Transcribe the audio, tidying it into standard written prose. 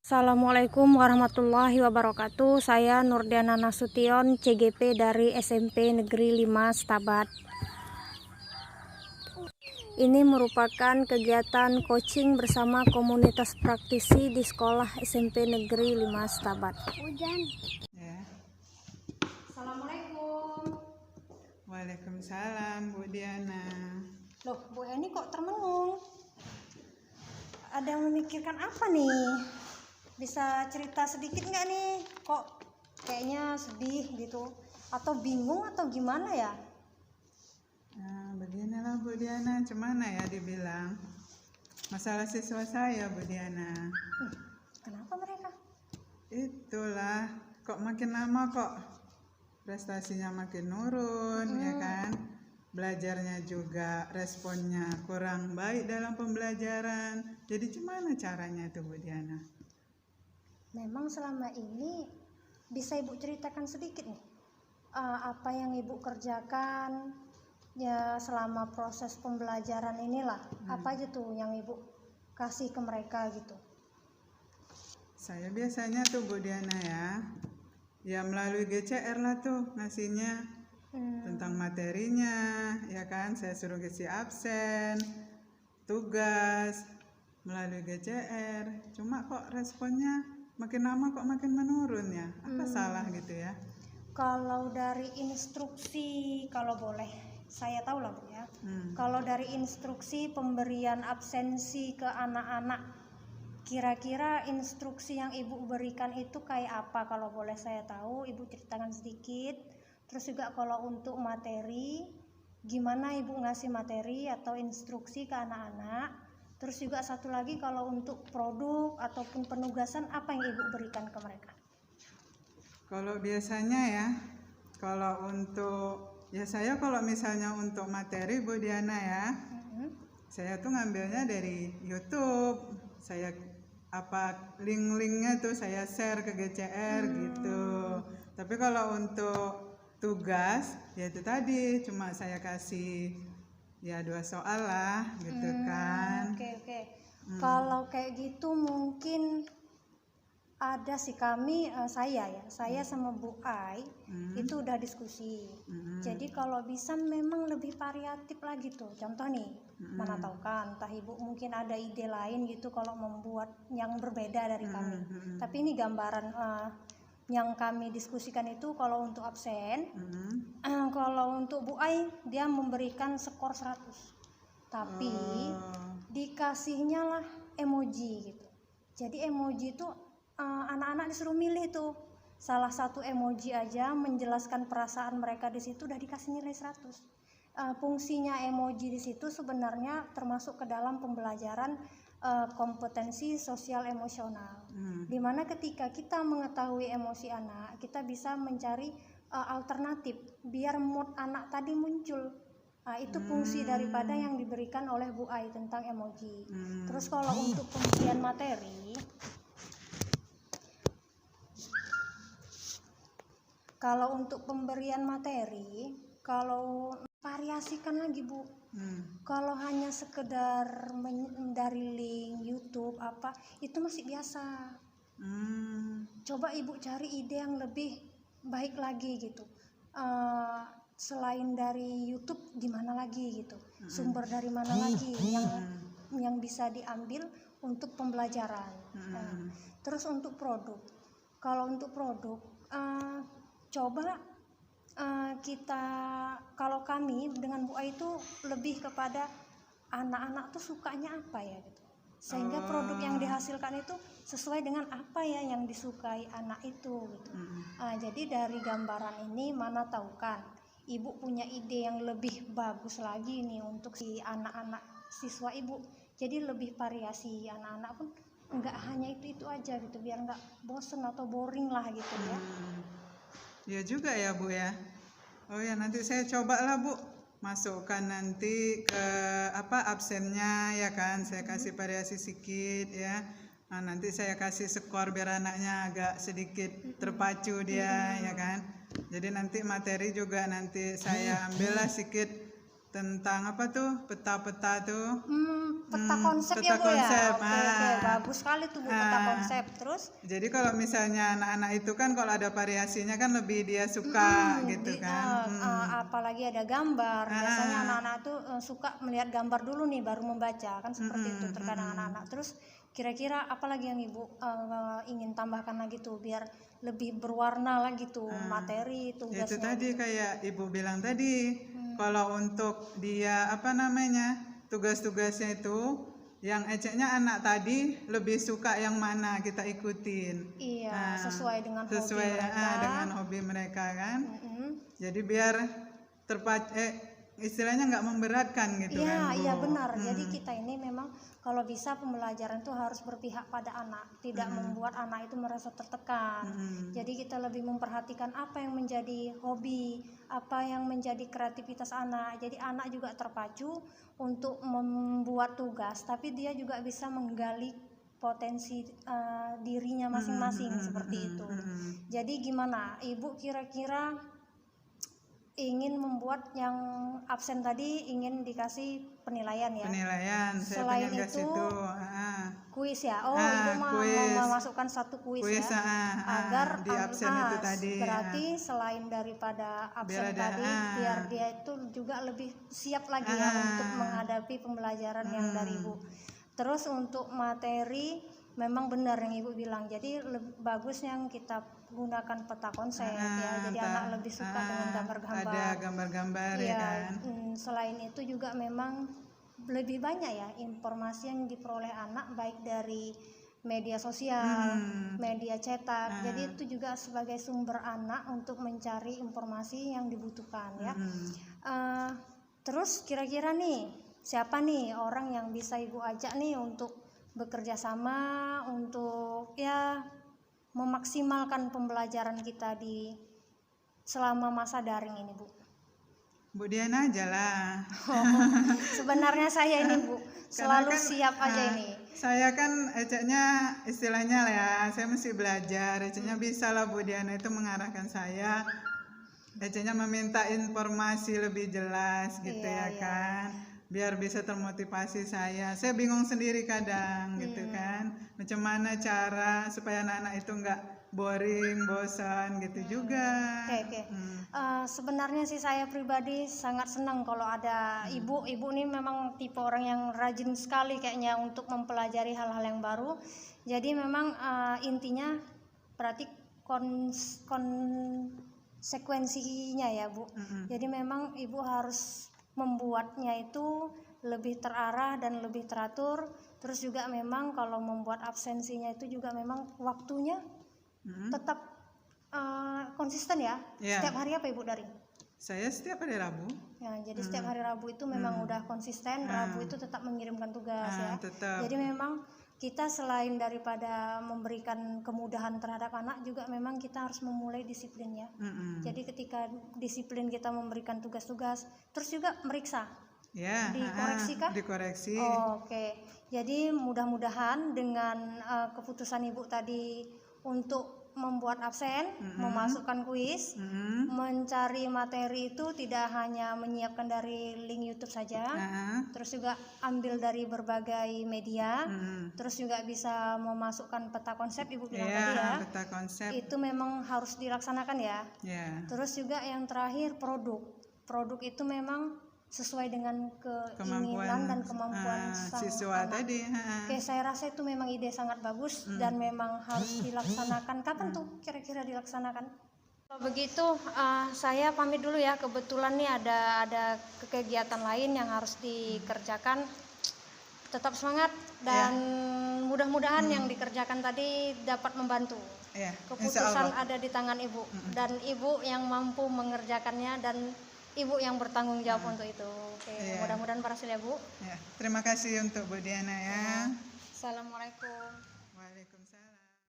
Assalamualaikum warahmatullahi wabarakatuh. Saya Nurdiana Nasution, CGP dari SMP Negeri 5 Stabat. Ini merupakan kegiatan coaching bersama komunitas praktisi di sekolah SMP Negeri 5 Stabat. Hujan. Ya. Assalamualaikum. Waalaikumsalam Bu Diana. Loh, Bu Eni kok termenung? Ada yang memikirkan apa nih? Bisa cerita sedikit nggak nih? Kok kayaknya sedih gitu? Atau bingung atau gimana ya? Nah, beginilah Bu Diana, cemana ya dibilang masalah siswa saya Bu Diana. Kenapa mereka? Itulah, kok makin lama kok prestasinya makin nurun, ya kan? Belajarnya juga responnya kurang baik dalam pembelajaran. Jadi gimana caranya tuh Bu Diana? Memang selama ini bisa Ibu ceritakan sedikit nih, apa yang Ibu kerjakan ya selama proses pembelajaran inilah, apa aja tuh yang Ibu kasih ke mereka gitu? Saya biasanya tuh Bu Diana ya melalui GCR lah tuh ngasihnya tentang materinya, ya kan? Saya suruh isi absen, tugas melalui GCR. Cuma kok responnya makin lama kok makin menurun ya? Apa salah gitu ya? Kalau dari instruksi, kalau boleh saya tahu lah Bu ya. Kalau dari instruksi pemberian absensi ke anak-anak, kira-kira instruksi yang Ibu berikan itu kayak apa? Kalau boleh saya tahu, Ibu ceritakan sedikit. Terus juga kalau untuk materi, gimana Ibu ngasih materi atau instruksi ke anak-anak? Terus juga satu lagi, kalau untuk produk ataupun penugasan, apa yang Ibu berikan ke mereka? Kalau biasanya ya, kalau untuk saya kalau misalnya untuk materi Bu Diana ya, saya tuh ngambilnya dari YouTube. Saya link-linknya tuh saya share ke GCR gitu. Tapi kalau untuk tugas ya itu tadi cuma saya kasih ya 2 soal lah gitu kan. Oke. Kalau kayak gitu mungkin ada sih saya sama Bu Ai itu udah diskusi. Jadi kalau bisa memang lebih variatif lagi tuh. Contoh nih, mana tahu kan, entah Ibu mungkin ada ide lain gitu kalau membuat yang berbeda dari kami. Tapi ini gambaran yang kami diskusikan itu kalau untuk absen. Kalau untuk Bu Ai dia memberikan skor 100. Tapi dikasihnya lah emoji gitu. Jadi emoji itu anak-anak disuruh milih tuh salah satu emoji aja menjelaskan perasaan mereka di situ, udah dikasih nilai 100. Fungsinya emoji di situ sebenarnya termasuk ke dalam pembelajaran kompetensi sosial emosional, dimana ketika kita mengetahui emosi anak, kita bisa mencari alternatif biar mood anak tadi muncul. Itu fungsi daripada yang diberikan oleh Bu Ai tentang emoji. Terus kalau untuk pemberian materi, kalau variasikan lagi Bu. Kalau hanya sekedar dari link YouTube itu masih biasa. Coba Ibu cari ide yang lebih baik lagi gitu. Selain dari YouTube gimana lagi gitu, sumber dari mana lagi yang bisa diambil untuk pembelajaran. Terus untuk produk, coba kalau kami dengan Bu Ai itu lebih kepada anak-anak tuh sukanya apa ya gitu, sehingga produk yang dihasilkan itu sesuai dengan apa ya yang disukai anak itu gitu. Jadi dari gambaran ini mana tahu kan Ibu punya ide yang lebih bagus lagi nih untuk si anak-anak siswa Ibu. Jadi lebih variasi, anak-anak pun enggak hanya itu aja gitu, biar enggak bosen atau boring lah gitu ya. Ya juga ya Bu ya. Oh ya, nanti saya cobalah Bu, masukkan nanti ke absennya ya kan, saya kasih variasi sedikit ya. Nah, nanti saya kasih skor biar anaknya agak sedikit terpacu dia ya kan. Jadi nanti materi juga nanti saya ambillah sedikit tentang peta-peta tuh. peta konsep peta ya Bu konsep, ya. Oke, bagus sekali tuh Bu peta konsep. Terus jadi kalau misalnya anak-anak itu kan kalau ada variasinya kan lebih dia suka gitu kan. apalagi ada gambar. Biasanya anak-anak tuh suka melihat gambar dulu nih baru membaca, kan seperti itu terkadang anak-anak. Terus kira-kira apa lagi yang Ibu ingin tambahkan lagi tuh biar lebih berwarna lagi tuh materi tugasnya. Itu tadi gitu. kayak Ibu bilang tadi, kalau untuk dia apa namanya tugas-tugasnya itu yang eceknya anak tadi lebih suka yang mana kita ikutin. Iya, sesuai dengan hobi sesuai mereka. dengan hobi mereka kan. Mm-mm. Jadi biar istilahnya nggak memberatkan gitu kan Bu. Iya benar. Jadi kita ini memang kalau bisa pembelajaran itu harus berpihak pada anak, tidak membuat anak itu merasa tertekan. Jadi kita lebih memperhatikan apa yang menjadi hobi, apa yang menjadi kreativitas anak. Jadi anak juga terpacu untuk membuat tugas, tapi dia juga bisa menggali potensi dirinya masing-masing seperti itu. Jadi gimana Ibu kira-kira ingin membuat yang absen tadi ingin dikasih penilaian ya? Penilaian, saya Selain pengen ke itu situ. kuis ya. Ibu mau memasukkan satu kuis ya agar di absen itu tadi. Berarti selain daripada absen tadi biar dia itu juga lebih siap lagi ya untuk menghadapi pembelajaran yang dari Ibu. Terus untuk materi memang benar yang Ibu bilang. Jadi bagus yang kita gunakan peta konsep ya. Jadi anak lebih suka dengan gambar-gambar. Ada gambar-gambar ya kan. Selain itu juga memang lebih banyak ya informasi yang diperoleh anak baik dari media sosial, media cetak. Jadi itu juga sebagai sumber anak untuk mencari informasi yang dibutuhkan ya. Terus kira-kira nih siapa nih orang yang bisa Ibu ajak nih untuk bekerja sama untuk ya memaksimalkan pembelajaran kita di selama masa daring ini Bu? Bu Diana aja lah. Sebenarnya saya ini Bu selalu kan, siap aja ini. Saya kan eceknya istilahnya lah ya, saya mesti belajar. Eceknya bisa lah Bu Diana itu mengarahkan saya. Eceknya meminta informasi lebih jelas gitu kan. Biar bisa termotivasi saya bingung sendiri kadang gitu kan, macam mana cara supaya anak-anak itu nggak boring, bosan gitu juga. Sebenarnya sih saya pribadi sangat senang kalau ada ibu nih memang tipe orang yang rajin sekali kayaknya untuk mempelajari hal-hal yang baru. Jadi memang intinya berarti konsekuensinya ya Bu. Jadi memang Ibu harus membuatnya itu lebih terarah dan lebih teratur. Terus juga memang kalau membuat absensinya itu juga memang waktunya tetap konsisten ya. Setiap hari apa Ibu daring? Saya setiap hari Rabu. Ya, jadi setiap hari Rabu itu memang udah konsisten. Rabu itu tetap mengirimkan tugas ya. Tetap. Jadi memang kita selain daripada memberikan kemudahan terhadap anak juga memang kita harus memulai disiplinnya. Jadi ketika disiplin kita memberikan tugas-tugas, terus juga meriksa. Ya, dikoreksi kah? Dikoreksi. Oke. Jadi mudah-mudahan dengan keputusan Ibu tadi untuk membuat absen, memasukkan kuis, mencari materi itu tidak hanya menyiapkan dari link YouTube saja, terus juga ambil dari berbagai media, terus juga bisa memasukkan peta konsep Ibu bilang tadi ya. Peta konsep. Itu memang harus dilaksanakan ya. Terus juga yang terakhir produk itu memang sesuai dengan keinginan dan kemampuan siswa anak. tadi. Oke, saya rasa itu memang ide sangat bagus dan memang harus dilaksanakan. Kapan tuh kira-kira dilaksanakan? Kalau begitu saya pamit dulu ya. Kebetulan nih ada kegiatan lain yang harus dikerjakan. Tetap semangat dan mudah-mudahan yang dikerjakan tadi dapat membantu. Keputusan ada di tangan Ibu dan Ibu yang mampu mengerjakannya dan Ibu yang bertanggung jawab untuk itu. Oke, mudah-mudahan berhasil ya Bu. Terima kasih untuk Bu Diana ya. Assalamualaikum. Waalaikumsalam.